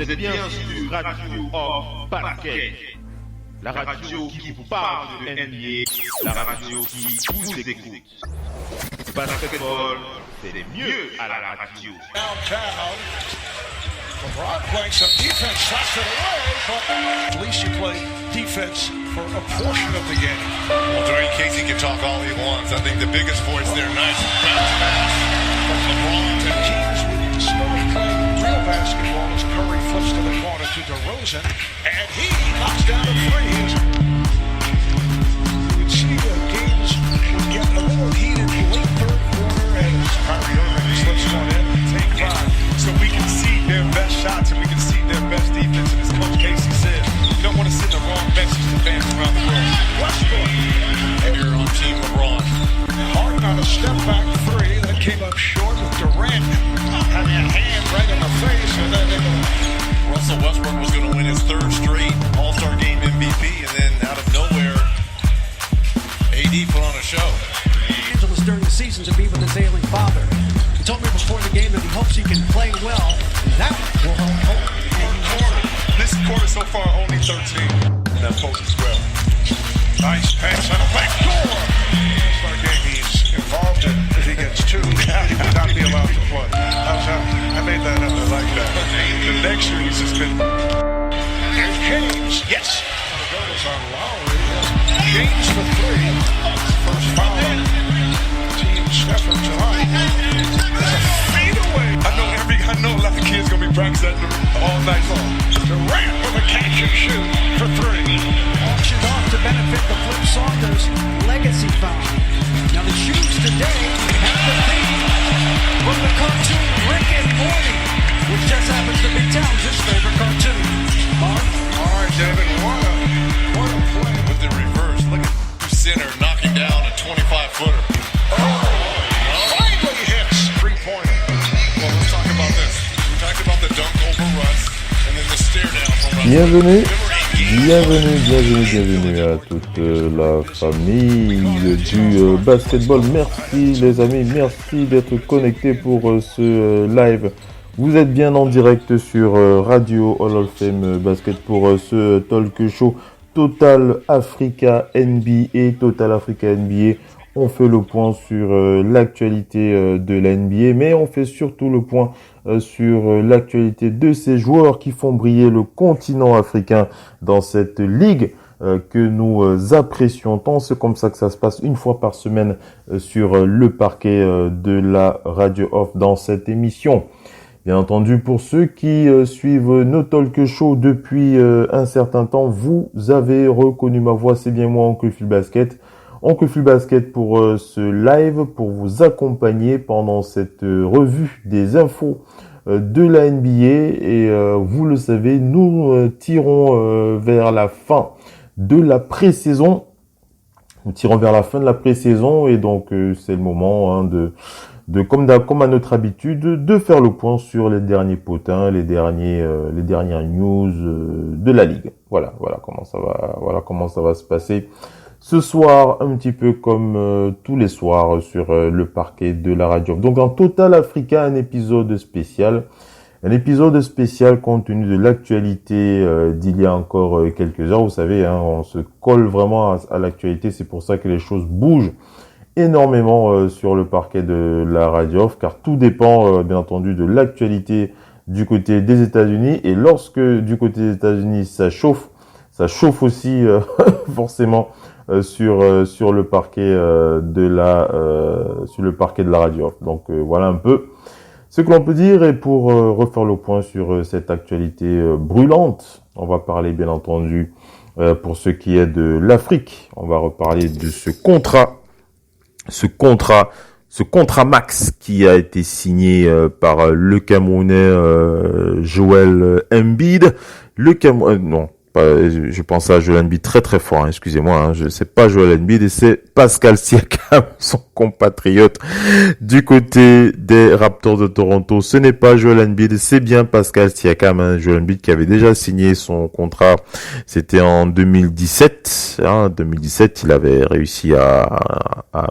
êtes bien sur Radio Off Basket, la radio qui vous parle de NBA, la radio qui vous écoute. Basketball, c'est mieux à la radio. Downtown. LeBron playing some defense, slaps it away, but at least you play defense for a portion of the game. Well, Dwayne Casey can talk all he wants. I think the biggest voice there, nice bounce pass from LeBron. The Kings will start playing real basketball as Curry flips to the corner to DeRozan, and he knocks down a three. You can see the games would get a little heated late third quarter as Kyrie Irving slips one in, take five. So we can see their best shots and we can see their best defense. And as Coach Casey said, you don't want to sit in the wrong benches to fans around the world. Westbrook. And you're on Team LeBron. Harden on a step back three that came up short with Durant having a hand right in the face, and then they go. Russell Westbrook was going to win his third straight All-Star Game MVP, and then out of nowhere, AD put on a show. Angeles during the season to be with his ailing father. He told me before the game that he hopes he can play well. That will help. This quarter so far only 13. And that post as well. Nice pass on a back door. All-Star game he's involved in. If he gets two, he would not be allowed to play. I made that up. I like that. The next year he's suspended. Here's James. Yes. The goal is on Lowry. James for three. First foul on Team Stephen tonight. It's a fadeaway. I know a lot of kids gonna be practicing all night long. Durant with a catch and shoot for three. Auctioned off to benefit the Flip Saunders legacy fund. Now the shoes today have the theme from the cartoon Rick and Morty, which just happens to be Towns' favorite cartoon. Mark? All right, David, what a play. With the reverse, look at center knocking down a 25-footer. Finally hits three-pointer. Well, let's talk about this. We talked about the dunk over Russ and then the stare down from Russ. Bienvenue à toute la famille du basketball. Merci les amis, merci d'être connectés pour ce live. Vous êtes bien en direct sur Radio Hall of Fame Basket pour ce talk show Total Africa NBA. Total Africa NBA. On fait le point sur l'actualité de la NBA, mais on fait surtout le point sur l'actualité de ces joueurs qui font briller le continent africain dans cette ligue que nous apprécions tant. C'est comme ça que ça se passe une fois par semaine sur le parquet de la Radio Off dans cette émission. Bien entendu, pour ceux qui suivent nos talk shows depuis un certain temps, vous avez reconnu ma voix, c'est bien moi, Oncle Phil Basket. Oncle Phil Basket pour ce live, pour vous accompagner pendant cette revue des infos de la NBA. Et vous le savez, nous tirons vers la fin de la pré-saison. Nous tirons vers la fin de la pré-saison et donc c'est le moment comme à notre habitude, de faire le point sur les derniers potins, les dernières news de la ligue. Voilà comment ça va se passer. Ce soir, un petit peu comme tous les soirs sur le parquet de la radio. Donc, en Total Africa, un épisode spécial compte tenu de l'actualité d'il y a encore quelques heures. Vous savez, on se colle vraiment à l'actualité. C'est pour ça que les choses bougent énormément sur le parquet de la radio, car tout dépend, bien entendu, de l'actualité du côté des États-Unis. Et lorsque du côté des États-Unis ça chauffe aussi forcément sur le parquet de la radio. Donc voilà un peu ce que l'on peut dire. Et pour refaire le point sur cette actualité brûlante, on va parler bien entendu pour ce qui est de l'Afrique. On va reparler de ce contrat max qui a été signé par le Camerounais Joel Embiid. Je pense à Joel Embiid très très fort, hein, excusez-moi, hein, c'est pas Joel Embiid et c'est Pascal Siakam, son compatriote du côté des Raptors de Toronto. Ce n'est pas Joel Embiid, c'est bien Pascal Siakam, hein, Joel Embiid qui avait déjà signé son contrat, c'était en 2017, hein, 2017, il avait réussi à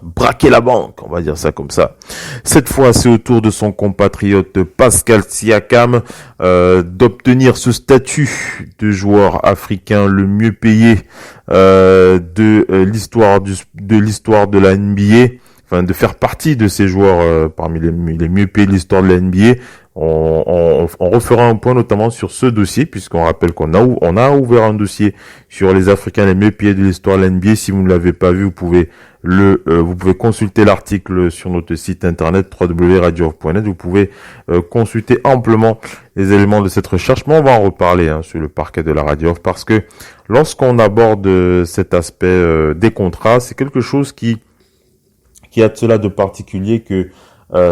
braquer la banque, on va dire ça comme ça. Cette fois, c'est au tour de son compatriote Pascal Siakam d'obtenir ce statut de joueur africain le mieux payé de l'histoire de la NBA, enfin de faire partie de ces joueurs parmi les mieux payés de l'histoire de la NBA. On refera un point notamment sur ce dossier, puisqu'on rappelle qu'on a ouvert un dossier sur les Africains les mieux payés de l'histoire de la NBA. Si vous ne l'avez pas vu, vous pouvez consulter l'article sur notre site internet www.radiof.net. Vous pouvez consulter amplement les éléments de cette recherche, mais on va en reparler sur le parquet de la Radio Off, parce que lorsqu'on aborde cet aspect des contrats, c'est quelque chose qui a de cela de particulier que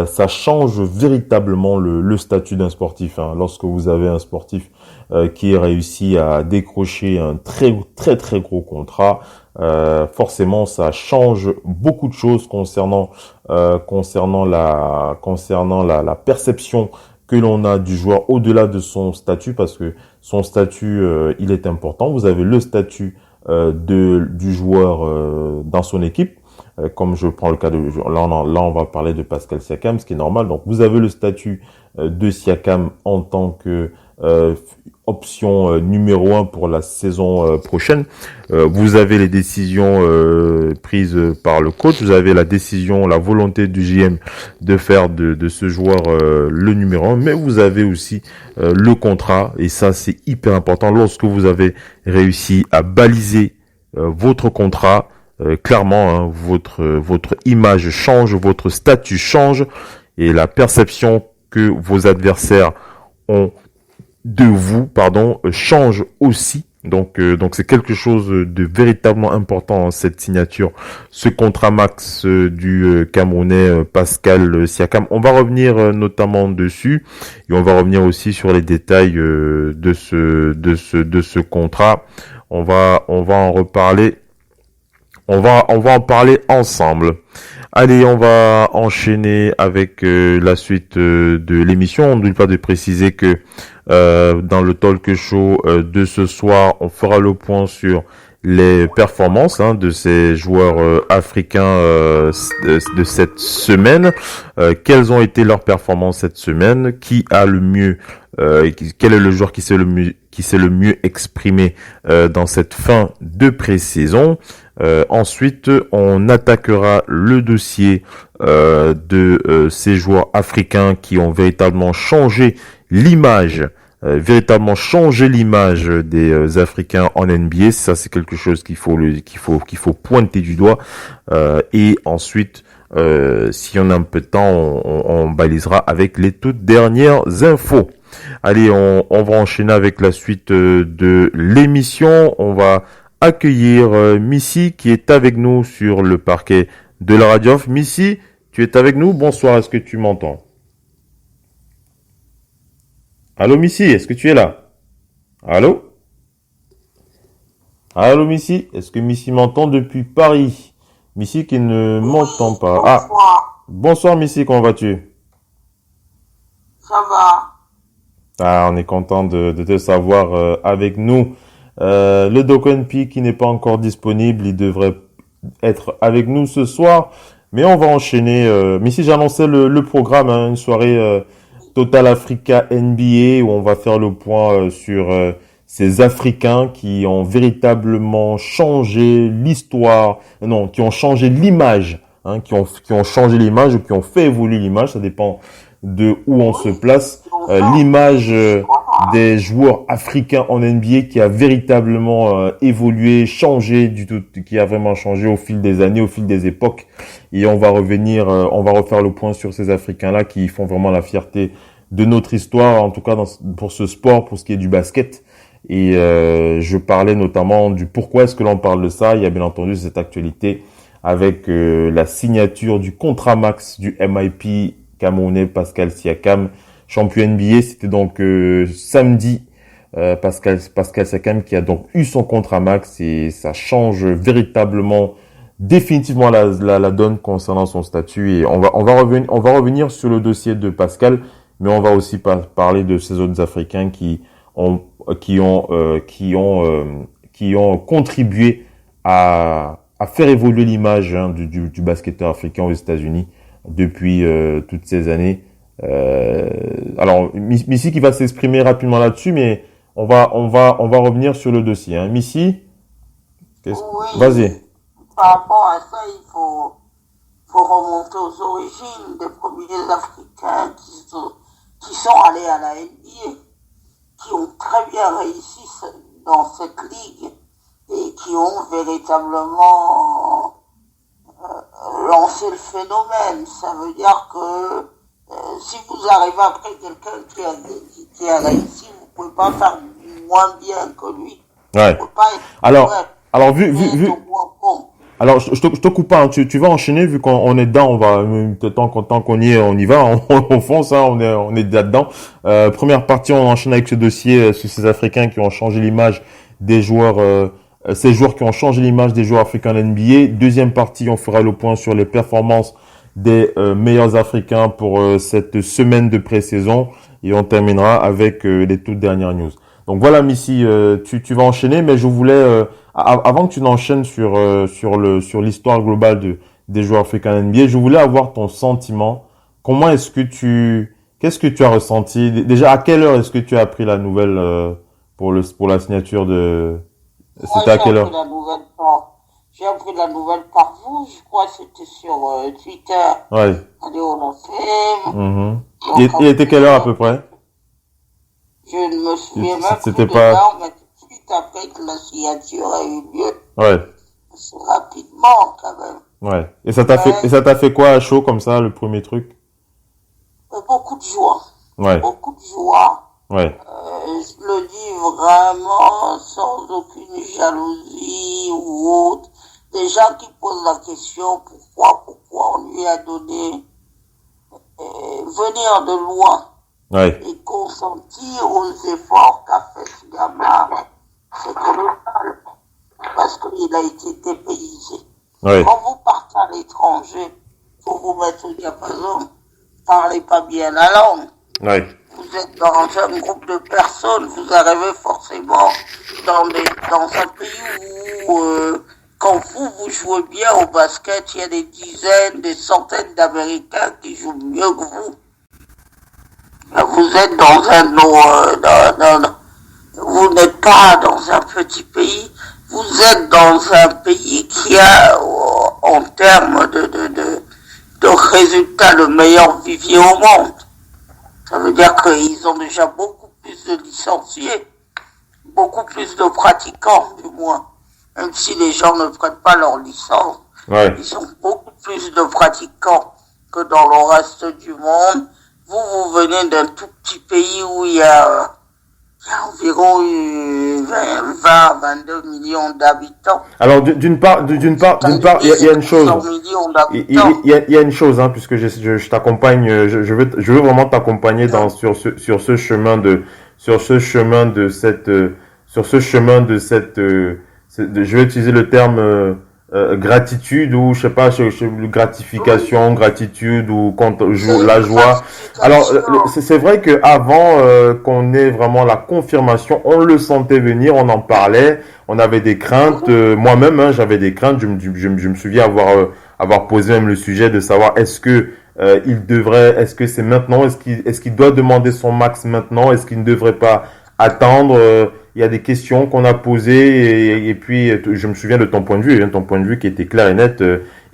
ça change véritablement le statut d'un sportif. Hein. Lorsque vous avez un sportif qui réussit à décrocher un très très très gros contrat, forcément ça change beaucoup de choses concernant la perception que l'on a du joueur au-delà de son statut, parce que son statut il est important. Vous avez le statut du joueur dans son équipe. Comme je prends le cas de là, on va parler de Pascal Siakam, ce qui est normal. Donc, vous avez le statut de Siakam en tant que option numéro 1 pour la saison prochaine. Vous avez les décisions prises par le coach. Vous avez la volonté du GM de faire de ce joueur le numéro 1. Mais vous avez aussi le contrat. Et ça, c'est hyper important. Lorsque vous avez réussi à baliser votre contrat, clairement, hein, votre image change, votre statut change, et la perception que vos adversaires ont de vous, change aussi. Donc c'est quelque chose de véritablement important, hein, cette signature, ce contrat max du Camerounais Pascal Siakam. On va revenir notamment dessus, et on va revenir aussi sur les détails de ce contrat. On va en reparler. On va en parler ensemble. Allez, on va enchaîner avec la suite de l'émission. On n'oublie pas de préciser que dans le talk show de ce soir, on fera le point sur les performances de ces joueurs africains de cette semaine. Quelles ont été leurs performances cette semaine? Qui a le mieux quel est le joueur qui s'est le mieux exprimé dans cette fin de pré-saison? Ensuite, on attaquera le dossier de ces joueurs africains qui ont véritablement changé l'image des Africains en NBA. Ça, c'est quelque chose qu'il faut pointer du doigt. Et ensuite, si on a un peu de temps, on balisera avec les toutes dernières infos. Allez, on va enchaîner avec la suite de l'émission. On va accueillir Missy qui est avec nous sur le parquet de la Radio Off. Missy, tu es avec nous? Bonsoir, est-ce que tu m'entends? Allô Missy, est-ce que tu es là? Allô? Allô Missy, est-ce que Missy m'entend depuis Paris? Missy qui ne m'entend pas. Ah, bonsoir Missy, comment vas-tu? Ça va. Ah, on est content de te savoir avec nous. Le Doc NP qui n'est pas encore disponible, il devrait être avec nous ce soir, mais on va enchaîner. Missy, j'ai annoncé le programme, une soirée Total Africa NBA où on va faire le point sur ces Africains qui ont véritablement changé qui ont changé l'image, qui ont changé l'image ou qui ont fait évoluer l'image, ça dépend de où on se place, l'image des joueurs africains en NBA qui a véritablement évolué, changé qui a vraiment changé au fil des années, au fil des époques. Et on va refaire le point sur ces Africains-là qui font vraiment la fierté de notre histoire, en tout cas pour ce sport, pour ce qui est du basket. Et je parlais notamment du pourquoi est-ce que l'on parle de ça. Il y a bien entendu cette actualité avec la signature du contrat max du MIP camerounais Pascal Siakam, champion NBA. C'était donc samedi Pascal Siakam qui a donc eu son contrat max et ça change véritablement, définitivement la donne concernant son statut. Et on va revenir sur le dossier de Pascal, mais on va aussi parler de ces autres Africains qui ont contribué à faire évoluer l'image du basketteur africain aux États-Unis depuis toutes ces années. Alors Missy qui va s'exprimer rapidement là-dessus, mais on va revenir sur le dossier. Hein. Missy, Oui, vas-y. par rapport à ça, il faut remonter aux origines des premiers Africains qui sont allés à la NBA, qui ont très bien réussi dans cette ligue et qui ont véritablement lancé le phénomène. Ça veut dire que si vous arrivez après quelqu'un qui a réussi, vous pouvez pas faire moins bien que lui. Ouais. Vous pouvez pas être Alors vu. Alors, je te coupe pas, hein. Tu vas enchaîner, vu qu'on est dedans, on va, tant qu'on y est, on y va, on fonce, hein, on est là-dedans. Première partie, on enchaîne avec ce dossier, sur ces Africains qui ont changé l'image des joueurs, ces joueurs qui ont changé l'image des joueurs africains de NBA. Deuxième partie, on fera le point sur les performances des meilleurs Africains pour cette semaine de pré-saison. Et on terminera avec les toutes dernières news. Donc voilà, Missy, tu vas enchaîner, mais je voulais, avant que tu n'enchaînes sur l'histoire globale des joueurs africains NBA, je voulais avoir ton sentiment. Qu'est-ce que tu as ressenti? Déjà, à quelle heure est-ce que tu as appris la nouvelle pour la signature de? C'était à quelle heure? J'ai appris la nouvelle par vous, je crois que c'était sur Twitter. Ouais. Allez, on l'a fait. Mm-hmm. Il était quelle heure à peu près? Je ne me souviens même plus C'était de pas... l'heure, mais tout de suite après que la signature a eu lieu. Ouais. C'est rapidement, quand même. Ouais. Et ça t'a fait quoi à chaud comme ça, le premier truc? Beaucoup de joie. Ouais. Beaucoup de joie. Ouais. Je le dis vraiment sans aucune jalousie ou autre. Des gens qui posent la question pourquoi on lui a donné venir de loin. Ouais. Et consentir aux efforts qu'a fait ce gamin, c'est colossal. Parce qu'il a été dépaysé. Ouais. Quand vous partez à l'étranger, pour vous mettre au diapason, parlez pas bien la langue. Ouais. Vous êtes dans un groupe de personnes, vous arrivez forcément dans un pays où, quand vous jouez bien au basket, il y a des dizaines, des centaines d'Américains qui jouent mieux que vous. Vous êtes vous n'êtes pas dans un petit pays, vous êtes dans un pays qui a, en termes de résultats, le meilleur vivier au monde. Ça veut dire qu'ils ont déjà beaucoup plus de licenciés, beaucoup plus de pratiquants, du moins. Même si les gens ne prennent pas leur licence, Ouais. ils ont beaucoup plus de pratiquants que dans le reste du monde. Vous venez d'un tout petit pays où il y a environ 22 millions d'habitants. Alors d'une part, il y a une chose. Il y a une chose, hein, puisque je t'accompagne, je veux vraiment t'accompagner sur ce chemin de je vais utiliser le terme gratitude ou je sais pas, gratification, gratitude ou la joie. Alors c'est vrai que avant qu'on ait vraiment la confirmation, on le sentait venir, on en parlait, on avait des craintes. Moi-même, hein, j'avais des craintes. Je me souviens avoir posé même le sujet de savoir est-ce que c'est maintenant, est-ce qu'il doit demander son max maintenant, est-ce qu'il ne devrait pas attendre. Il y a des questions qu'on a posées et puis je me souviens de ton point de vue, hein, ton point de vue qui était clair et net.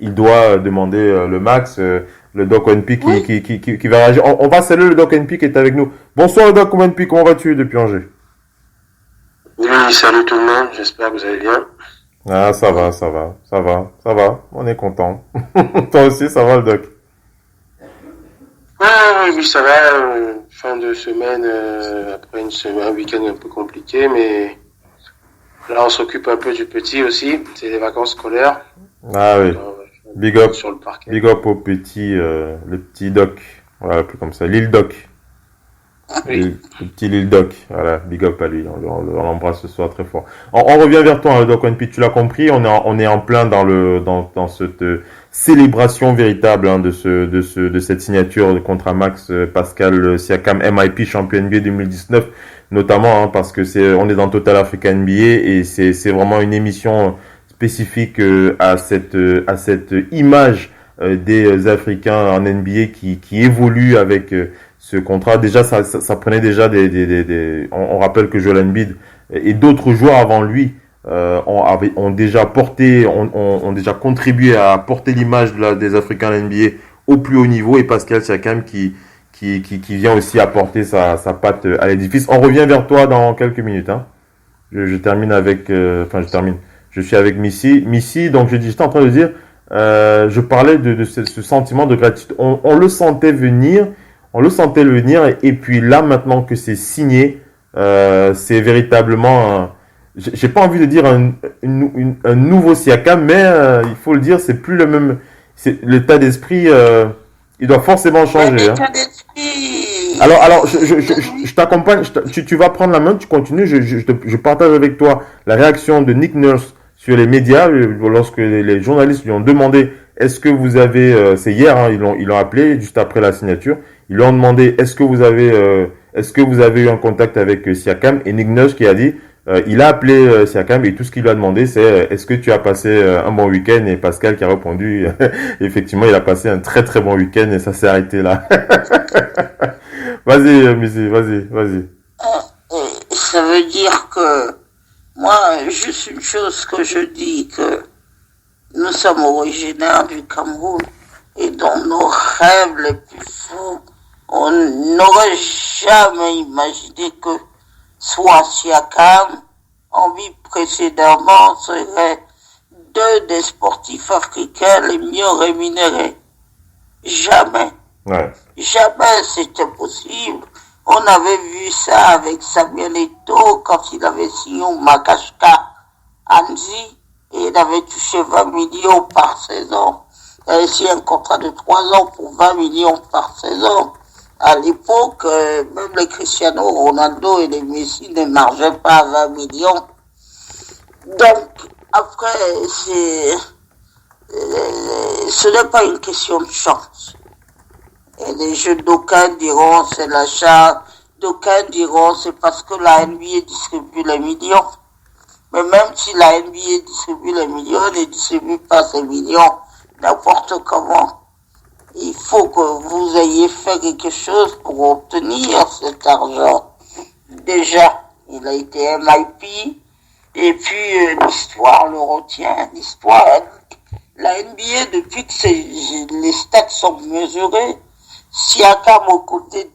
Il doit demander le max. Le Doc ONP qui va réagir. On va saluer le Doc ONP qui est avec nous. Bonsoir le Doc ONP, comment vas-tu depuis Angers? Oui, salut tout le monde, j'espère que vous allez bien. Ah, ça va. On est content. Toi aussi, ça va le Doc? Oui, ça va. Fin de semaine, après un week-end un peu compliqué, mais là on s'occupe un peu du petit aussi. C'est les vacances scolaires. Ah oui. Big up. Sur le parquet. Big up au petit, le petit Doc. Voilà, plus comme ça. Lil Doc. Oui. Le petit Lil Doc, voilà, big up à lui, on l'embrasse ce soir très fort. On revient vers toi, Doc One, tu l'as compris, on est en plein dans cette célébration véritable hein, de cette signature contre Max Pascal Siakam, MIP champion NBA 2019, notamment hein, parce que on est dans Total Africa NBA et c'est vraiment une émission spécifique à cette image des Africains en NBA qui évoluent avec ce contrat. Déjà, ça prenait déjà on rappelle que Joel Embiid et d'autres joueurs avant lui ont déjà contribué à porter l'image des Africains en NBA au plus haut niveau, et Pascal Siakam qui vient aussi apporter sa patte à l'édifice. On revient vers toi dans quelques minutes. Hein. Je termine avec, je suis avec Missy. Missy, donc j'étais en train de dire, je parlais de ce sentiment de gratitude. On le sentait venir, et puis là maintenant que c'est signé, c'est véritablement, j'ai pas envie de dire un nouveau Siakam, mais il faut le dire, c'est plus le même. L'état d'esprit, il doit forcément changer. L'état d'esprit. Alors, je t'accompagne. Tu vas prendre la main, tu continues. Je partage avec toi la réaction de Nick Nurse sur les médias lorsque les journalistes lui ont demandé est-ce que vous avez, c'est hier, hein, ils l'ont appelé juste après la signature. Ils lui ont demandé est-ce que vous avez eu un contact avec Siakam, et Nick Nurse qui a dit il a appelé Siakam et tout ce qu'il lui a demandé c'est est-ce que tu as passé un bon week-end, et Pascal qui a répondu effectivement il a passé un très très bon week-end, et ça s'est arrêté là. Vas-y Missy, vas-y. Ça veut dire que moi, juste une chose que je dis, que nous sommes originaires du Cameroun, et dans nos rêves les plus fous, on n'aurait jamais imaginé que soit Siakam, en vie précédemment, serait deux des sportifs africains les mieux rémunérés. Jamais. Ouais. Jamais c'était possible. On avait vu ça avec Samuel Eto'o quand il avait signé au Makashka Anzi, et il avait touché 20 millions par saison. Il avait signé un contrat de 3 ans pour 20 millions par saison. À l'époque, même les Cristiano Ronaldo et les Messi ne margeaient pas à 20 millions. Donc, après, ce n'est pas une question de chance. Et les jeux d'aucuns diront c'est l'achat, d'aucuns diront c'est parce que la NBA distribue les millions. Mais même si la NBA distribue les millions, elle ne distribue pas ces millions n'importe comment. Il faut que vous ayez fait quelque chose pour obtenir cet argent. Déjà, il a été MIP, et puis l'histoire le retient. L'histoire, la NBA, depuis que les stats sont mesurés, Siakam aux côtés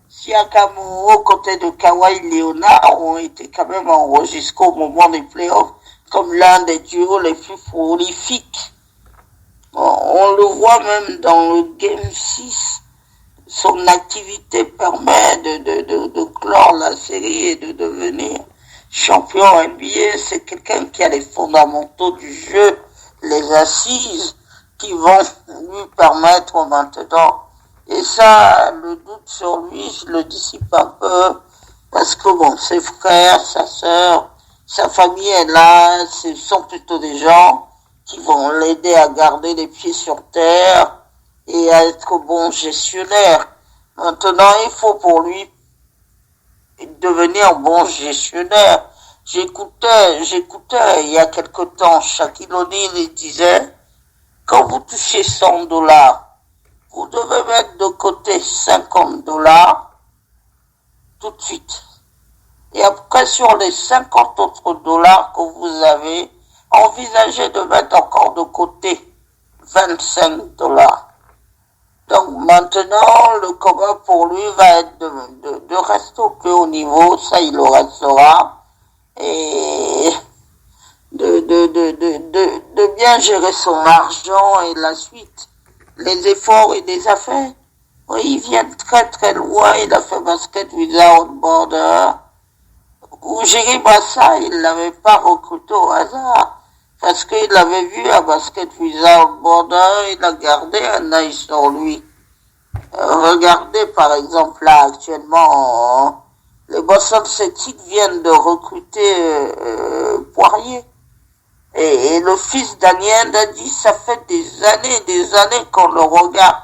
Siakam aux côtés de Kawhi Leonard ont été quand même enregistrés au moment des playoffs comme l'un des duos les plus prolifiques. On le voit même dans le Game 6. Son activité permet de clore la série et de devenir champion NBA. C'est quelqu'un qui a les fondamentaux du jeu, les assises qui vont lui permettre maintenant. Et ça, le doute sur lui, je le dissipe un peu, parce que bon, ses frères, sa sœur, sa famille est là, ce sont plutôt des gens qui vont l'aider à garder les pieds sur terre et à être bon gestionnaire. Maintenant, il faut pour lui devenir bon gestionnaire. J'écoutais il y a quelque temps Shaquille O'Neal, il disait, quand vous touchez $100, vous devez mettre de côté $50 tout de suite. Et après, sur les 50 autres dollars que vous avez, envisagez de mettre encore de côté $25. Donc maintenant, le combat pour lui va être de rester au plus haut niveau, ça il le restera, et de bien gérer son argent et la suite, les efforts et les affaires. Oui, il vient très très loin, il a fait Basket Without Border, où Jerry Bassa, il l'avait pas recruté au hasard. Parce qu'il avait vu à Basket Wizard Border, il a gardé un œil sur lui. Regardez par exemple là actuellement, les Boston Celtics viennent de recruter Poirier. Et le fils d'Aniel a dit ça fait des années qu'on le regarde.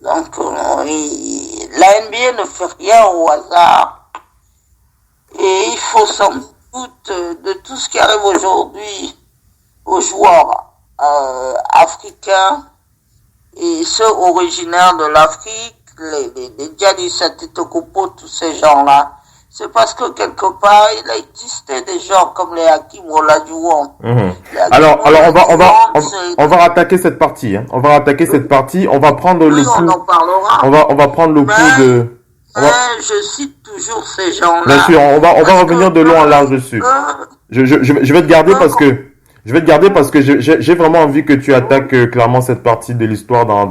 Donc la NBA ne fait rien au hasard. Et il faut sans doute de tout ce qui arrive aujourd'hui aux joueurs africains et ceux originaires de l'Afrique, les Giannis Antetokounmpo, tous ces gens-là, c'est parce que quelque part il a existé des gens comme les Hakim Olajuwon. Alors on va rattaquer cette partie. Hein. On va rattaquer cette partie. On va prendre le coup. On en parlera. On va prendre le coup de. Je cite toujours ces gens-là. Bien sûr, on va revenir de long en large dessus. Je vais te garder parce que j'ai vraiment envie que tu attaques clairement cette partie de l'histoire dans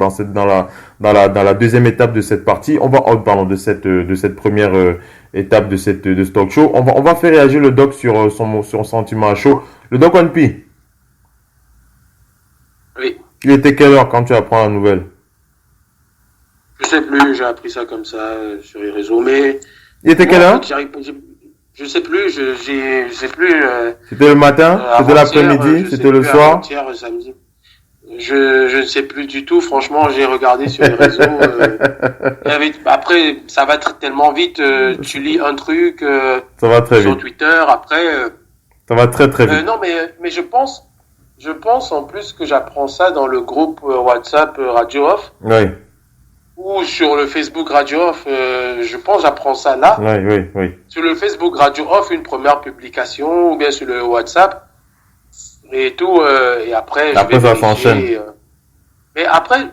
la deuxième étape de cette partie. De cette première étape de ce talk show. On va faire réagir le doc sur son sentiment à chaud. Le doc One P. Oui. Il était quelle heure quand tu apprends la nouvelle? Je sais plus, j'ai appris ça comme ça sur les réseaux, mais. Il était quelle heure? Je sais plus, je sais plus. C'était le matin, c'était l'après-midi, c'était le soir. Samedi. Je ne sais plus du tout. Franchement, j'ai regardé sur les réseaux. Après, ça va tellement vite. Tu lis un truc ça va très sur vite. Twitter. Après, ça va très très vite. non, mais je pense en plus que j'apprends ça dans le groupe WhatsApp Radio Off. Oui. Ou sur le Facebook Radio Off, je pense j'apprends ça là. Oui. Sur le Facebook Radio Off, une première publication, ou bien sur le WhatsApp, et tout, et après je vais ça vérifier, s'enchaîne. Mais après,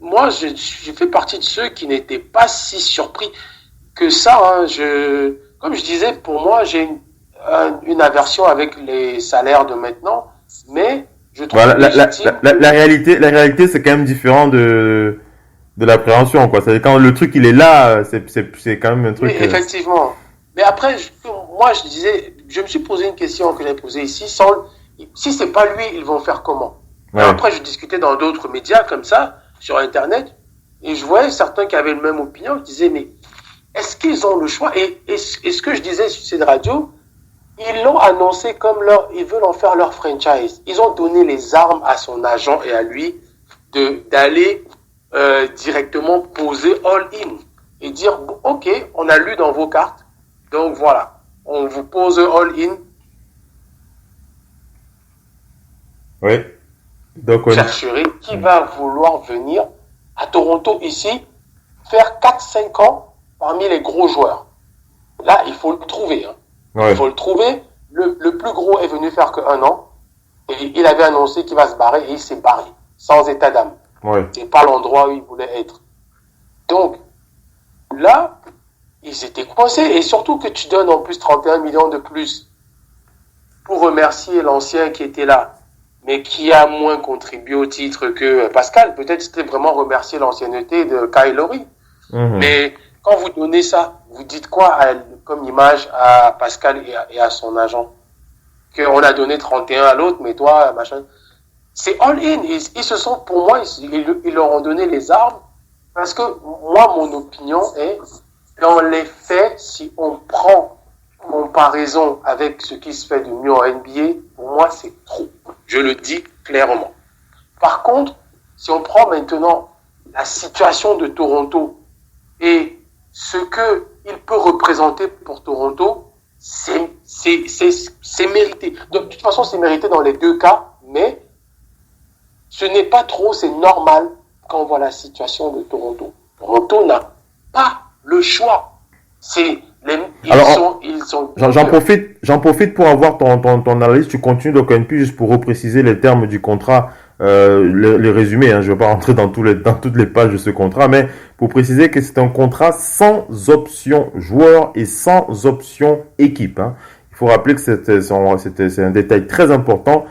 moi, j'ai fait partie de ceux qui n'étaient pas si surpris que ça. Hein. Comme je disais, pour moi, j'ai une aversion avec les salaires de maintenant, mais je trouve la réalité, c'est quand même différent de l'appréhension, quoi. C'est quand le truc il est là, c'est quand même un truc. Oui, effectivement. Mais après, moi, je me suis posé une question que j'avais posée ici. Si c'est pas lui, ils vont faire comment? Ouais. Après, je discutais dans d'autres médias comme ça, sur Internet, et je voyais certains qui avaient la même opinion, qui disaient, mais est-ce qu'ils ont le choix? Et ce que je disais sur cette radio, ils l'ont annoncé comme ils veulent en faire leur franchise. Ils ont donné les armes à son agent et à lui d'aller directement poser all-in et dire, ok, on a lu dans vos cartes, donc voilà, on vous pose all-in. Oui. Donc Vous chercherez qui va vouloir venir à Toronto ici, faire 4-5 ans parmi les gros joueurs. Là, il faut le trouver. Hein. Ouais. Il faut le trouver. Le plus gros est venu faire que 1 an et il avait annoncé qu'il va se barrer et il s'est barré, sans état d'âme. Ouais. C'est pas l'endroit où il voulait être. Donc, là, ils étaient coincés. Et surtout que tu donnes en plus 31 millions de plus pour remercier l'ancien qui était là, mais qui a moins contribué au titre que Pascal. Peut-être c'était vraiment remercier l'ancienneté de Kyle Lowry. Mais quand vous donnez ça, vous dites quoi comme image à Pascal et à son agent? Qu'on a donné 31 à l'autre, mais toi, machin. C'est all-in. Ils se sont, pour moi, ils leur ont donné les armes. Parce que moi, mon opinion est, dans les faits, si on prend comparaison avec ce qui se fait de mieux en NBA, pour moi, c'est trop. Je le dis clairement. Par contre, si on prend maintenant la situation de Toronto et ce que il peut représenter pour Toronto, c'est mérité. De toute façon, c'est mérité dans les deux cas, mais ce n'est pas trop, c'est normal quand on voit la situation de Toronto. Toronto n'a pas le choix. J'en profite pour avoir ton analyse. Tu continues donc un peu juste pour repréciser les termes du contrat, les résumés. Hein, je ne vais pas rentrer dans toutes les pages de ce contrat, mais pour préciser que c'est un contrat sans option joueur et sans option équipe. Hein. Il faut rappeler que c'est un détail très important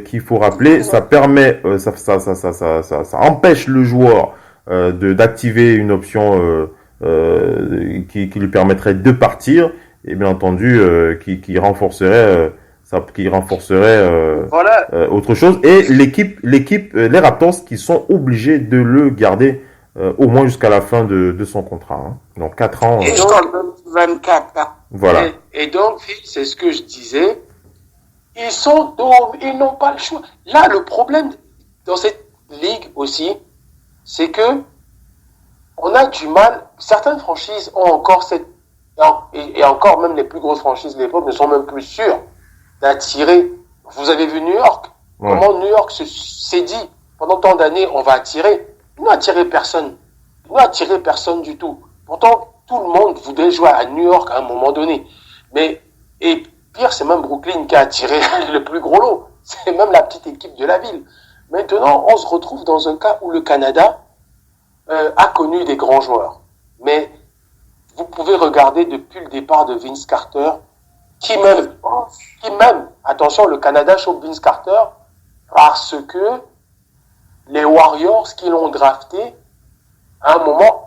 qu'il faut rappeler. Ça permet, ça empêche le joueur d'activer une option qui lui permettrait de partir et bien entendu qui renforcerait qui renforcerait Voilà. autre chose. Et les Raptors qui sont obligés de le garder au moins jusqu'à la fin de son contrat. Hein. Donc 4 ans. Et Jusqu'en 2024. Là. Voilà. Et donc, c'est ce que je disais. Ils n'ont pas le choix. Là, le problème dans cette ligue aussi, c'est que on a du mal. Certaines franchises ont encore et encore même les plus grosses franchises de l'époque ne sont même plus sûres d'attirer. Vous avez vu New York. Ouais. Comment New York s'est dit pendant tant d'années, on va attirer. Ils n'ont attiré personne. Ils n'ont attiré personne du tout. Pourtant, tout le monde voulait jouer à New York à un moment donné. Et pire, c'est même Brooklyn qui a attiré le plus gros lot. C'est même la petite équipe de la ville. Maintenant, on se retrouve dans un cas où le Canada a connu des grands joueurs. Mais vous pouvez regarder depuis le départ de Vince Carter, qui même, attention, le Canada chope Vince Carter parce que les Warriors qui l'ont drafté, à un moment,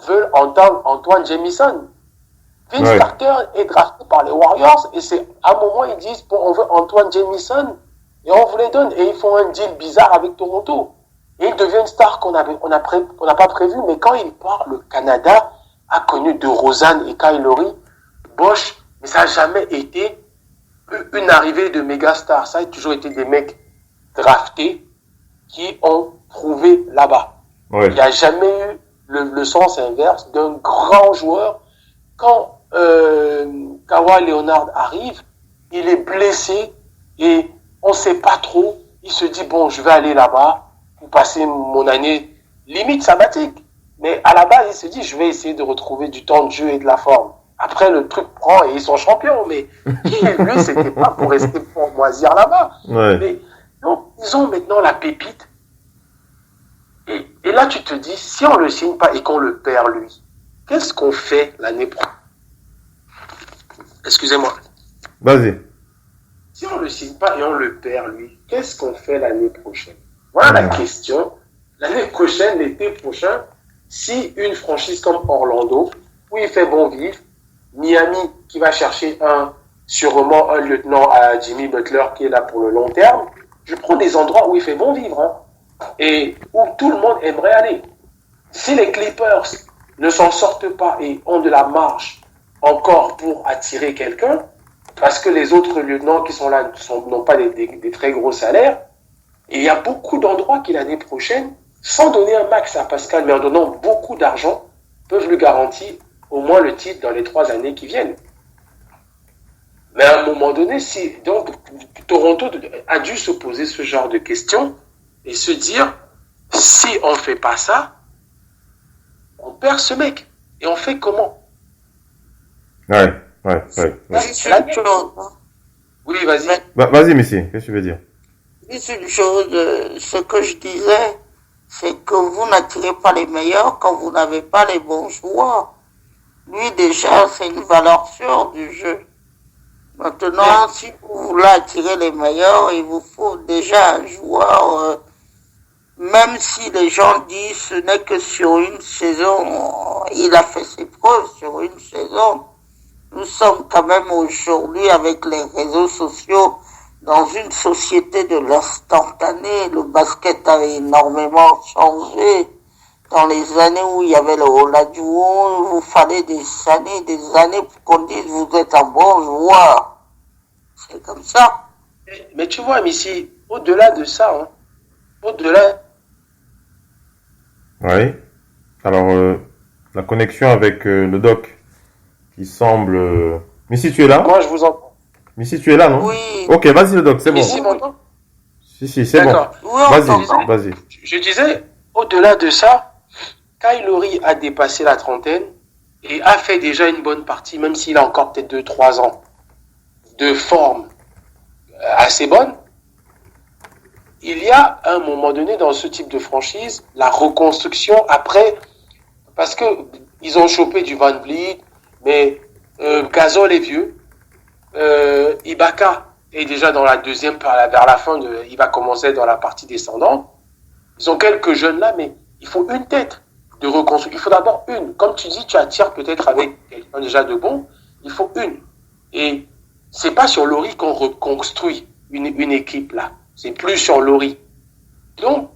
veulent entendre Antoine Jamison. Vince Carter est drafté par les Warriors et c'est à un moment ils disent bon, on veut Antoine Jamison et on vous les donne et ils font un deal bizarre avec Toronto et il devient une star qu'on n'a pas prévu, mais quand il part, le Canada a connu DeRozan et Kyle Lowry, Bosch, mais ça n'a jamais été une arrivée de méga stars. Ça a toujours été des mecs draftés qui ont prouvé là-bas. Ouais. Il n'y a jamais eu le sens inverse d'un grand joueur. Quand Kawhi Leonard arrive, il est blessé et on ne sait pas trop. Il se dit, bon, je vais aller là-bas pour passer mon année limite sabbatique. Mais à la base, il se dit, je vais essayer de retrouver du temps de jeu et de la forme. Après, le truc prend et ils sont champions. Mais lui, c'était pas pour rester pour moisir là-bas. Ouais. Mais, donc, ils ont maintenant la pépite. Et là, tu te dis, si on le signe pas et qu'on le perd, lui, qu'est-ce qu'on fait l'année prochaine? Excusez-moi. Vas-y. Si on le signe pas et on le perd, lui, qu'est-ce qu'on fait l'année prochaine? Voilà la question. L'année prochaine, l'été prochain, si une franchise comme Orlando, où il fait bon vivre, Miami, qui va chercher sûrement un lieutenant à Jimmy Butler qui est là pour le long terme, je prends des endroits où il fait bon vivre, hein, et où tout le monde aimerait aller. Si les Clippers ne s'en sortent pas et ont de la marge encore pour attirer quelqu'un, parce que les autres lieutenants qui sont là n'ont pas des très gros salaires, et il y a beaucoup d'endroits qui l'année prochaine, sans donner un max à Pascal, mais en donnant beaucoup d'argent, peuvent lui garantir au moins le titre dans les 3 années qui viennent. Mais à un moment donné, donc Toronto a dû se poser ce genre de questions et se dire, si on ne fait pas ça, on perd ce mec. Et on fait comment? Ouais. Juste une chose. Oui, vas-y. Vas-y, Missy, qu'est-ce que tu veux dire? Juste une chose, ce que je disais, c'est que vous n'attirez pas les meilleurs quand vous n'avez pas les bons joueurs. Lui, déjà, c'est une valeur sûre du jeu. Maintenant, si vous voulez attirer les meilleurs, il vous faut déjà un joueur, même si les gens disent ce n'est que sur une saison, il a fait ses preuves sur une saison. Nous sommes quand même aujourd'hui, avec les réseaux sociaux, dans une société de l'instantané. Le basket a énormément changé. Dans les années où il y avait le Oladipo, il vous fallait des années pour qu'on dise vous êtes un bon joueur. C'est comme ça. Mais tu vois, Missy, au-delà de ça, hein, au-delà... Oui. Alors, la connexion avec le doc qui semble... Missy, tu es là? Moi, je vous entends. Missy, tu es là, non? Oui. Ok, vas-y le doc, c'est bon. Missy m'entend? Si, c'est bon. D'accord. Oui, on t'entend. Vas-y. Je disais, au-delà de ça, Kyle Lowry a dépassé la trentaine et a fait déjà une bonne partie, même s'il a encore peut-être 2-3 ans de forme assez bonne. Il y a un moment donné dans ce type de franchise, la reconstruction après, parce que ils ont chopé du Van Vliet, mais Gasol est vieux, Ibaka est déjà dans la deuxième, vers la fin, il va commencer dans la partie descendante. Ils ont quelques jeunes là, mais il faut une tête de reconstruire. Il faut d'abord une. Comme tu dis, tu attires peut-être avec quelqu'un déjà de bon, il faut une. Et c'est pas sur Lori qu'on reconstruit une équipe là. C'est plus sur Lori. Donc,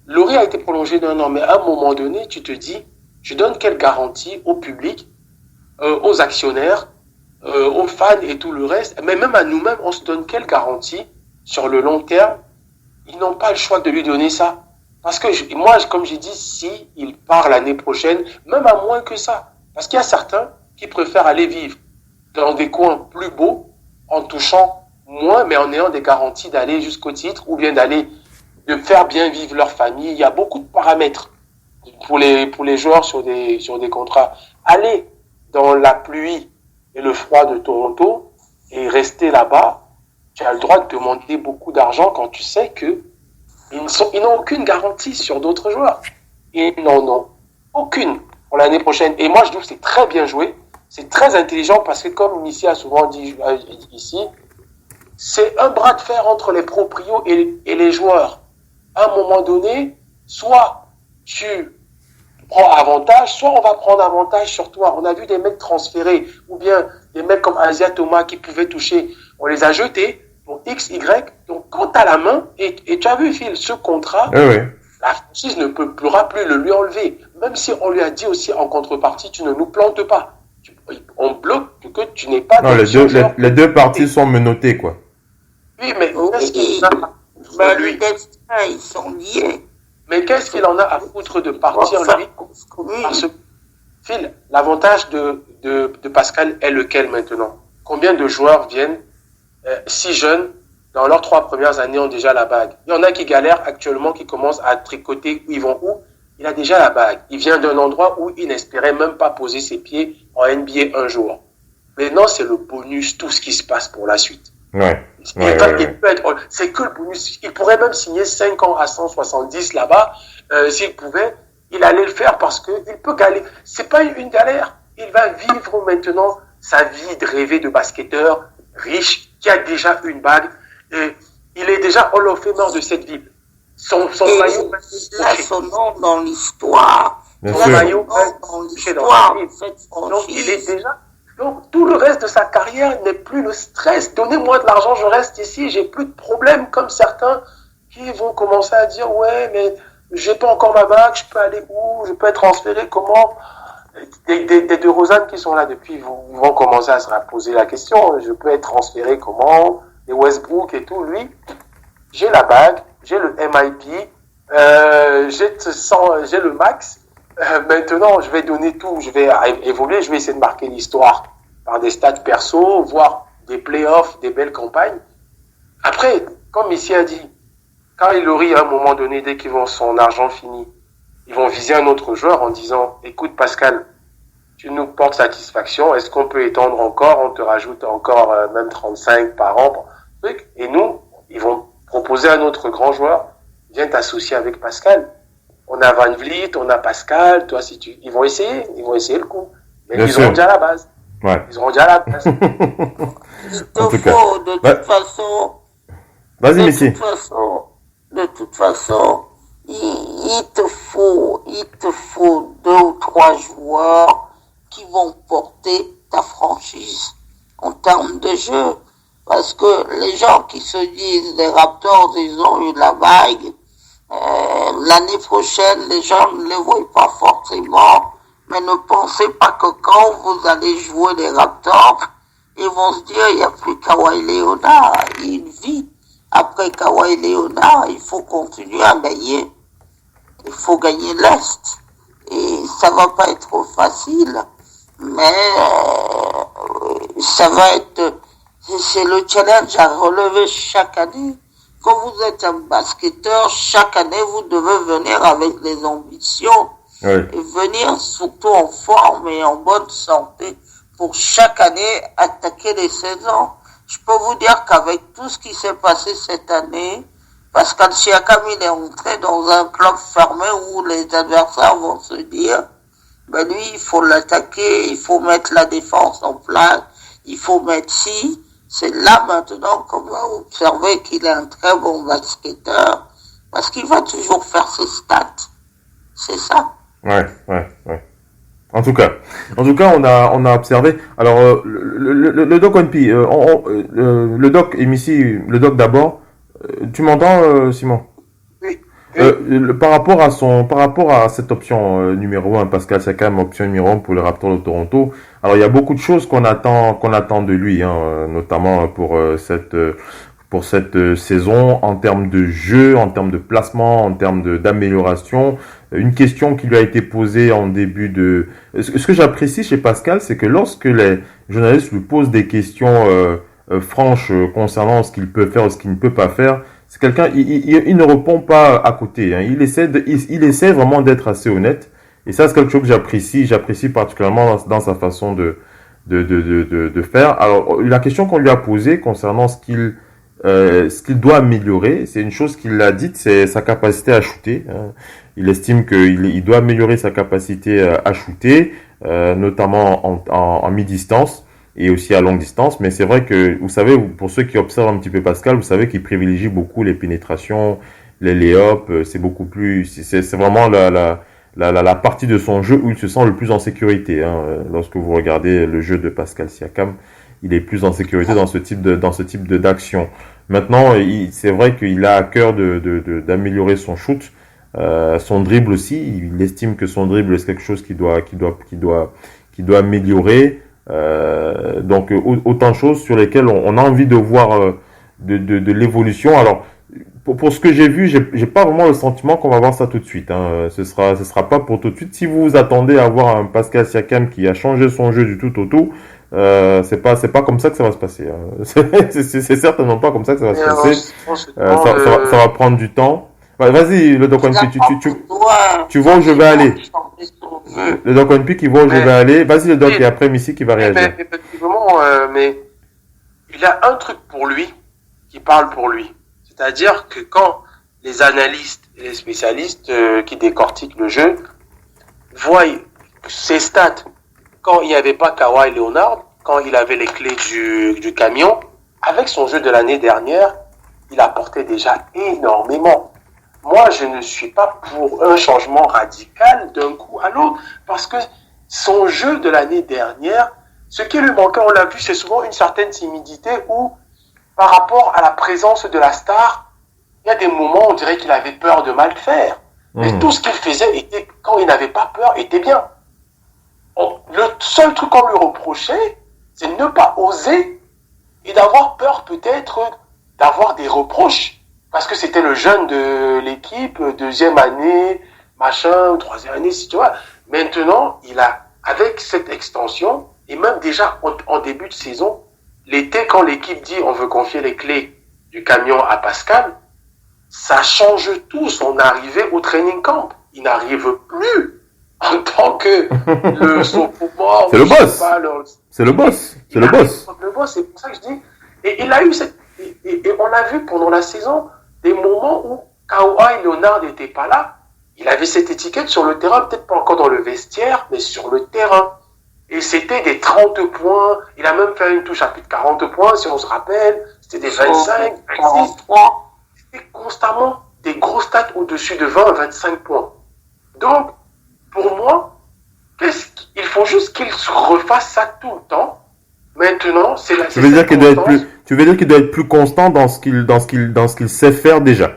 Lori a été prolongé d'1 an, mais à un moment donné, tu te dis, je donne quelle garantie au public, aux actionnaires, aux fans et tout le reste, mais même à nous-mêmes, on se donne quelle garantie sur le long terme? Ils n'ont pas le choix de lui donner ça. Parce que moi, comme j'ai dit, si il part l'année prochaine, même à moins que ça, parce qu'il y a certains qui préfèrent aller vivre dans des coins plus beaux, en touchant moins, mais en ayant des garanties d'aller jusqu'au titre, ou bien de faire bien vivre leur famille. Il y a beaucoup de paramètres pour les joueurs sur des contrats. Aller dans la pluie et le froid de Toronto et rester là-bas, tu as le droit de demander beaucoup d'argent quand tu sais que ils n'ont aucune garantie sur d'autres joueurs. Ils n'en ont aucune pour l'année prochaine. Et moi, je trouve que c'est très bien joué. C'est très intelligent parce que, comme Missy a souvent dit ici, c'est un bras de fer entre les proprios et les joueurs. À un moment donné, soit tu prends avantage, soit on va prendre avantage sur toi. On a vu des mecs transférés, ou bien des mecs comme Asia Thomas qui pouvaient toucher. On les a jetés pour X, Y. Donc, quand tu as la main, et tu as vu, Phil, ce contrat, la franchise ne pourra plus le lui enlever. Même si on lui a dit aussi en contrepartie, tu ne nous plantes pas. On bloque que tu n'es pas... Non, les deux parties sont menottées, quoi. Oui, mais qu'est-ce qu'il en a lui? Ils sont liés. Mais qu'est-ce qu'il en a à foutre de partir, lui? Parce que, Phil, l'avantage de Pascal est lequel maintenant? Combien de joueurs viennent si jeunes, dans leurs 3 premières années, ont déjà la bague? Il y en a qui galèrent actuellement, qui commencent à tricoter où ils vont où? Il a déjà la bague. Il vient d'un endroit où il n'espérait même pas poser ses pieds en NBA un jour. Maintenant, c'est le bonus, tout ce qui se passe pour la suite. Ouais. C'est que le bonus. Il pourrait même signer 5 ans à 170 là-bas. S'il pouvait, il allait le faire parce que il peut galérer. C'est pas une galère. Il va vivre maintenant sa vie de rêver de basketteur riche qui a déjà une bague. Et il est déjà Hall of Famer de cette ville. Son maillot. Il a son nom dans l'histoire. Son maillot dans l'histoire. Donc il est déjà. Donc, tout le reste de sa carrière n'est plus le stress. Donnez-moi de l'argent, je reste ici, j'ai plus de problèmes, comme certains qui vont commencer à dire, ouais, mais j'ai pas encore ma bague, je peux aller où, je peux être transféré, comment? Des De Rozan qui sont là depuis vont commencer à se poser la question, je peux être transféré comment? Les Westbrook et tout, lui, j'ai la bague, j'ai le MIP, j'ai le max. Maintenant, je vais donner tout, je vais évoluer, je vais essayer de marquer l'histoire par des stats perso, voire des playoffs, des belles campagnes. Après, comme ici a dit, quand Lori, à un moment donné, dès qu'ils vont son argent fini, ils vont viser un autre joueur en disant, écoute Pascal, tu nous portes satisfaction, est-ce qu'on peut étendre encore, on te rajoute encore même 35 par an, et nous, ils vont proposer un autre grand joueur, viens t'associer avec Pascal. On a Van Vliet, on a Pascal, toi, ils vont essayer le coup. Mais Bien ils sûr. auront déjà la base. Ouais. Ils auront déjà la base. En tout cas. De toute façon, Vas-y, Missy. de toute façon, il te faut 2 ou 3 joueurs qui vont porter ta franchise en termes de jeu. Parce que les gens qui se disent, les Raptors, ils ont eu la bague, l'année prochaine, les gens ne les voient pas forcément, mais ne pensez pas que quand vous allez jouer les Raptors, ils vont se dire, il n'y a plus Kawhi Leonard, il vit. Après Kawhi Leonard, il faut continuer à gagner. Il faut gagner l'Est. Et ça va pas être facile, mais ça va être, c'est le challenge à relever chaque année. Quand vous êtes un basketteur, chaque année, vous devez venir avec des ambitions. Oui. Et venir surtout en forme et en bonne santé pour chaque année attaquer les saisons. Je peux vous dire qu'avec tout ce qui s'est passé cette année, Pascal Siakam, il est entré dans un club fermé où les adversaires vont se dire, ben lui, il faut l'attaquer, il faut mettre la défense en place, il faut mettre ci. C'est là maintenant qu'on va observer qu'il est un très bon basketteur, parce qu'il va toujours faire ses stats. C'est ça. Ouais. En tout cas, on a observé. Alors, le doc ONP, le doc ici, le doc d'abord. Tu m'entends, Simon? Oui. Par rapport à cette option numéro 1, Pascal Siakam, option numéro 1 pour les Raptors de Toronto. Alors, il y a beaucoup de choses qu'on attend de lui, notamment pour cette saison en termes de jeu, en termes de placement, en termes d'amélioration. Une question qui lui a été posée en début de... Ce que j'apprécie chez Pascal, c'est que lorsque les journalistes lui posent des questions franches concernant ce qu'il peut faire ou ce qu'il ne peut pas faire, c'est quelqu'un, il ne répond pas à côté. Il essaie vraiment d'être assez honnête. Et ça, c'est quelque chose que j'apprécie particulièrement dans sa façon de faire. Alors, la question qu'on lui a posée concernant ce qu'il doit améliorer, c'est une chose qu'il a dite, c'est sa capacité à shooter. Il estime qu'il doit améliorer sa capacité à shooter, notamment en mi-distance et aussi à longue distance. Mais c'est vrai que, vous savez, pour ceux qui observent un petit peu Pascal, vous savez qu'il privilégie beaucoup les pénétrations, les lay-ups. C'est vraiment la partie de son jeu où il se sent le plus en sécurité. Lorsque vous regardez le jeu de Pascal Siakam, il est plus en sécurité dans ce type d'action. Maintenant, c'est vrai qu'il a à cœur d'améliorer son shoot, son dribble aussi. Il estime que son dribble c'est quelque chose qu'il doit améliorer. Donc autant de choses sur lesquelles on a envie de voir de l'évolution. Alors pour ce que j'ai vu, j'ai pas vraiment le sentiment qu'on va voir ça tout de suite. Ce sera pas pour tout de suite. Si vous vous attendez à voir un Pascal Siakam qui a changé son jeu du tout au tout, c'est pas comme ça que ça va se passer. C'est certainement pas comme ça que ça va se passer. Ça va prendre du temps. Vas-y, le Doc ONP, tu vois où je vais aller. Le Doc ONP qui voit où je vais aller. Vas-y, le Doc, et après Missy qui va réagir. Mais il a un truc pour lui qui parle pour lui. C'est-à-dire que quand les analystes et les spécialistes qui décortiquent le jeu voient ses stats, quand il n'y avait pas Kawhi Leonard, quand il avait les clés du camion, avec son jeu de l'année dernière, il apportait déjà énormément. Moi, je ne suis pas pour un changement radical d'un coup à l'autre, parce que son jeu de l'année dernière, ce qui lui manquait, on l'a vu, c'est souvent une certaine timidité où, par rapport à la présence de la star, il y a des moments où on dirait qu'il avait peur de mal faire. Mais tout ce qu'il faisait, quand il n'avait pas peur, était bien. Le seul truc qu'on lui reprochait, c'est de ne pas oser et d'avoir peur peut-être d'avoir des reproches. Parce que c'était le jeune de l'équipe, deuxième année, machin, troisième année, si tu vois. Maintenant, avec cette extension, et même déjà en début de saison, l'été, quand l'équipe dit on veut confier les clés du camion à Pascal, ça change tout son arrivée au training camp. Il n'arrive plus en tant que le sophomore. C'est le boss. C'est le boss. C'est le boss. Le boss, c'est pour ça que je dis. Et il a eu et on a vu pendant la saison des moments où Kawhi Leonard n'était pas là. Il avait cette étiquette sur le terrain, peut-être pas encore dans le vestiaire, mais sur le terrain. Et c'était des 30 points. Il a même fait une touche à plus de 40 points, si on se rappelle. C'était des 25, 26. C'était constamment des gros stats au-dessus de 20, 25 points. Donc, pour moi, il faut juste qu'il refasse ça tout le temps. Maintenant, tu veux dire qu'il doit être plus constant dans ce qu'il sait faire déjà.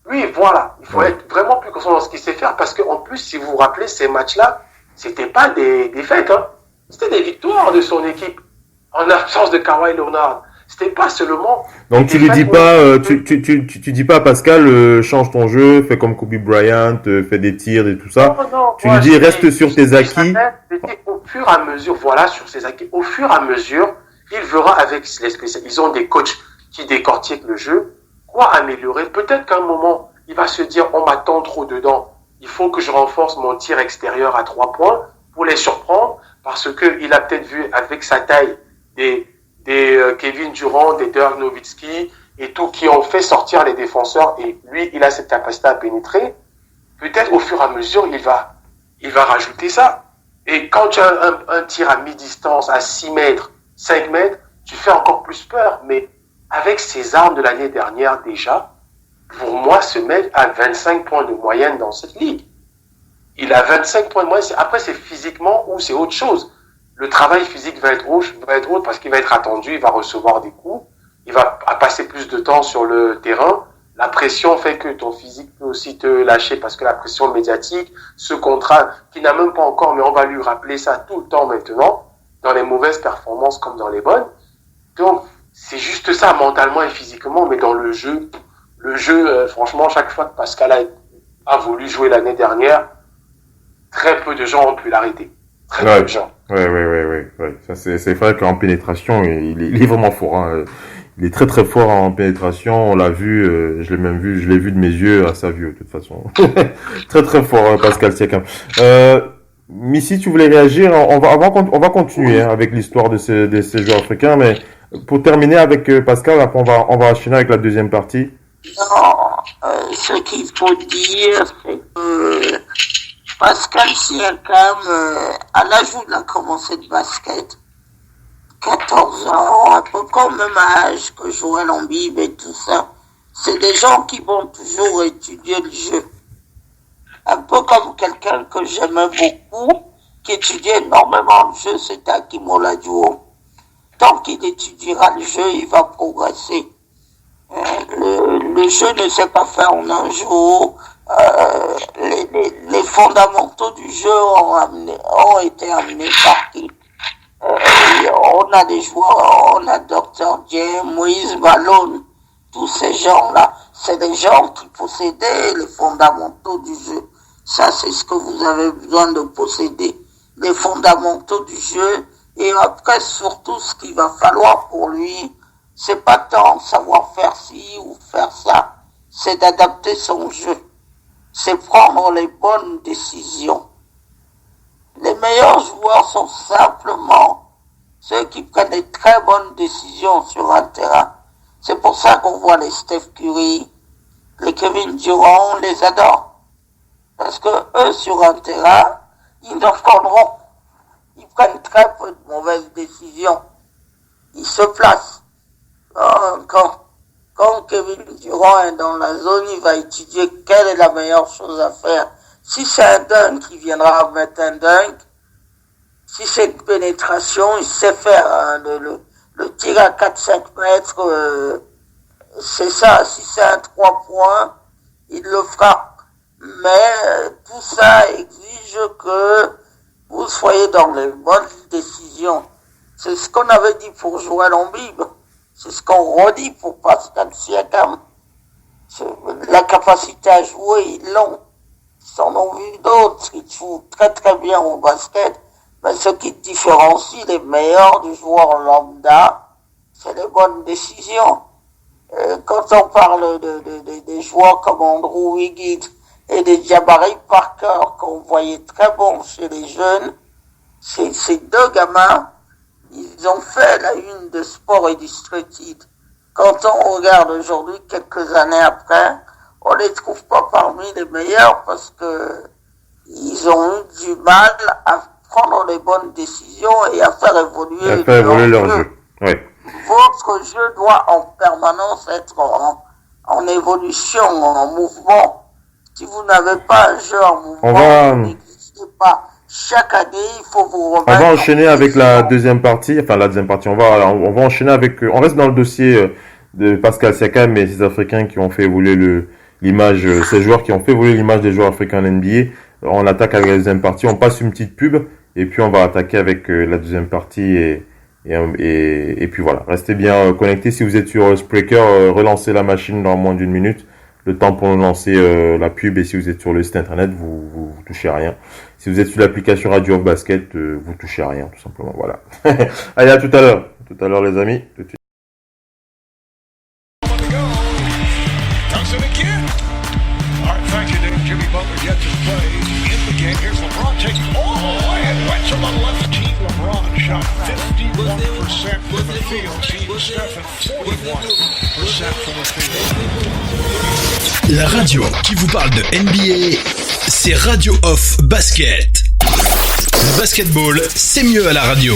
Oui, voilà. Il faut être vraiment plus constant dans ce qu'il sait faire parce qu'en plus, si vous vous rappelez, ces matchs-là, c'était pas des défaites, C'était des victoires de son équipe en absence de Kawhi Leonard. C'était pas seulement. Donc tu lui dis pas, tu dis pas à Pascal, change ton jeu, fais comme Kobe Bryant, fais des tirs et tout ça. Non, tu lui dis reste sur tes acquis. Au fur et à mesure, voilà, sur ses acquis. Au fur et à mesure, il verra avec les spécialistes. Ils ont des coachs qui décortiquent le jeu. Quoi améliorer? Peut-être qu'à un moment, il va se dire, on m'attend trop dedans. Il faut que je renforce mon tir extérieur à 3 points pour les surprendre parce que il a peut-être vu avec sa taille des Kevin Durant, des Dirk Nowitzki et tout qui ont fait sortir les défenseurs et lui, il a cette capacité à pénétrer. Peut-être au fur et à mesure, il va rajouter ça. Et quand tu as un tir à mi-distance, à 6 mètres, 5 mètres, tu fais encore plus peur. Mais avec ses armes de l'année dernière déjà, pour moi, ce mec a 25 points de moyenne dans cette ligue. Il a 25 points de moyenne. Après, c'est physiquement ou c'est autre chose. Le travail physique va être autre parce qu'il va être attendu, il va recevoir des coups, il va passer plus de temps sur le terrain. La pression fait que ton physique peut aussi te lâcher parce que la pression médiatique, ce contrat qui n'a même pas encore, mais on va lui rappeler ça tout le temps maintenant, dans les mauvaises performances comme dans les bonnes. Donc, c'est juste ça mentalement et physiquement, mais dans le jeu, franchement, chaque fois que Pascal a voulu jouer l'année dernière, très peu de gens ont pu l'arrêter. Très peu de gens. Ouais. Ça, c'est vrai qu'en pénétration, il est vraiment fort, hein. Il est très très fort en pénétration, on l'a vu, je l'ai vu de mes yeux à sa vue de toute façon. Très très fort, Pascal Siakam. Missy, tu voulais réagir? On va continuer, hein, avec l'histoire de ces joueurs africains, mais pour terminer avec Pascal, après on va enchaîner avec la deuxième partie. Non, ce qu'il faut dire, c'est que Pascal Siakam, à l'âge où il a commencé le basket, 14 ans, à peu près au même âge que Joël Embiid et tout ça, c'est des gens qui vont toujours étudier le jeu. Un peu comme quelqu'un que j'aimais beaucoup, qui étudiait énormément le jeu, c'est Hakeem Olajuwon. Tant qu'il étudiera le jeu, il va progresser. Le jeu ne s'est pas fait en un jour. Les fondamentaux du jeu ont été amenés par qui? On a des joueurs, on a Dr. J, Moïse Malone, tous ces gens-là, c'est des gens qui possédaient les fondamentaux du jeu. Ça, c'est ce que vous avez besoin de posséder, les fondamentaux du jeu. Et après, surtout, ce qu'il va falloir pour lui, c'est pas tant savoir faire ci ou faire ça, c'est d'adapter son jeu. C'est prendre les bonnes décisions. Les meilleurs joueurs sont simplement ceux qui prennent des très bonnes décisions sur un terrain. C'est pour ça qu'on voit les Steph Curry, les Kevin Durant, on les adore. Parce que eux, sur un terrain, ils en prendront. Ils prennent très peu de mauvaises décisions. Ils se placent. Quand Kevin Durant est dans la zone, il va étudier quelle est la meilleure chose à faire. Si c'est un dunk, il viendra mettre un dunk. Si c'est une pénétration, il sait faire, hein, le tir à 4-5 mètres, c'est ça. Si c'est un 3 points, il le fera. Mais tout ça exige que vous soyez dans les bonnes décisions. C'est ce qu'on avait dit pour Joël Embiid. C'est ce qu'on redit pour Pascal Siakam. La capacité à jouer, ils l'ont. Ils en ont vu d'autres qui jouent très très bien au basket. Mais ce qui différencie les meilleurs du joueur lambda, c'est les bonnes décisions. Quand on parle des joueurs comme Andrew Wiggins et des Jabari Parker qu'on voyait très bons chez les jeunes, ces deux gamins, ils ont fait la une de Sport Illustrated. Quand on regarde aujourd'hui, quelques années après, on les trouve pas parmi les meilleurs parce que ils ont eu du mal à prendre les bonnes décisions et à faire évoluer leur jeu. Oui. Votre jeu doit en permanence être en évolution, en mouvement. Si vous n'avez pas un jeu en mouvement, vous n'existez pas. Chaque année, il faut vous remettre. On va enchaîner avec la deuxième partie. On va enchaîner avec. On reste dans le dossier de Pascal Siakam et ces Africains qui ont fait évoluer ces joueurs qui ont fait évoluer l'image des joueurs africains en NBA. On attaque avec la deuxième partie. On passe une petite pub et puis on va attaquer avec la deuxième partie et puis voilà. Restez bien connectés. Si vous êtes sur Spreaker, relancez la machine dans moins d'une minute. Le temps pour nous lancer la pub, et si vous êtes sur le site internet, vous touchez à rien. Si vous êtes sur l'application Radio of Basket, vous touchez à rien, tout simplement. Voilà. Allez, à tout à l'heure. Tout à l'heure, les amis. Tout de suite. Does it again? All right, thank you, Dave. Jimmy Butler gets his play in the game. Here's LeBron taking all the way and went to the left. Team LeBron shot 51% from the field. Team Steph at 41% from the field. La radio qui vous parle de NBA, c'est Radio of Basket. Le basketball, c'est mieux à la radio.